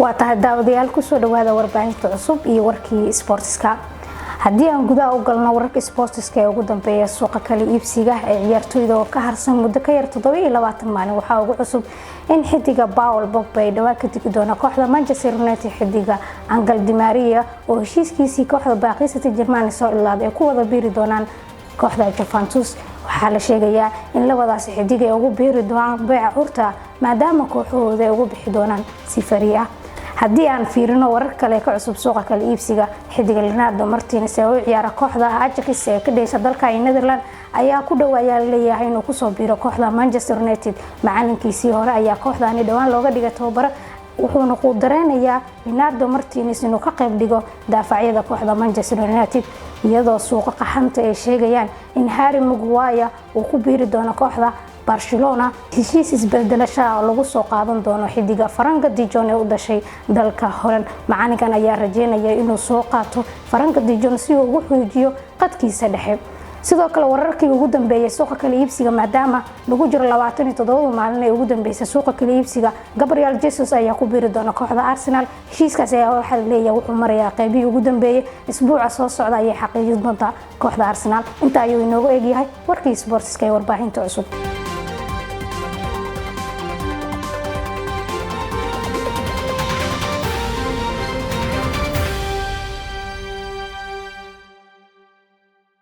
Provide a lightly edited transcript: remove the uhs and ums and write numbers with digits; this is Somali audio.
waa tahay daawadayaal ku soo dhawaada warbaahinta cusub iyo warkii sportska haddii aan gudaha u galno wararka sportska ee ugu dambeeya suuqa kala iibsiga ee ciyaartoyda oo ka harsan muddo ka yar 27 maalin waxa ugu cusub in xidiga Paul Pogba ay dhawaan ka tagi doona kooxda Manchester United xidiga Angel Di Maria oo heshiiskiisii kooxda baaqisata Germany soo ilaaday ku wada biiri doonaan kooxda Juventus waxaa la sheegayaa in labadaas xidig ay ugu biiri doonaan beeca urta maadaama kooxdooda ay ugu bixi doonaan si fari ah haddii aan fiirino warar kale ka cusub suuqa kala iibsiga xidiga Leonardo Martinez oo ciyaara kooxda Ajax ee ka dhaysa dalka Netherlands ayaa ku dhawaaya leeyahay inuu ku soo biiro kooxda Manchester United macalinkiisii hore ayaa kooxdaani dhawaan looga dhigay tababar wuxuuna ku dareenayaa Leonardo Martinez inuu ka qayb dhigo daafacyada kooxda Manchester United iyadoo suuqa qaxanta ay sheegayaan in Harry Maguire uu ku biiri doono kooxda Barcelona heshiis isbedelasha lagu soo qaadan doono xidiga Frank de Jong ee u dhashay dalka Holland macalinkan ayaa rajeynaya inuu soo qaato Frank de Jong si uu ugu xoojiyo qadkiisa dhexe sidoo kale wararkii ugu dambeeyay suuqa kala iibsiga maadaama lagu jiro 27 maalin ee ugu dambeysay suuqa kala iibsiga Gabriel Jesus ayaa ku biiri doona kooxda Arsenal heshiiskaas ayaa waxa la leeyahay wuxuu marayaa qaybihii ugu dambeeyay isbuuca soo socda ayay xaqiijin doontaa kooxda Arsenal inta ayuu inoogu eegyahay warkii sportska ee warbaahinta cusub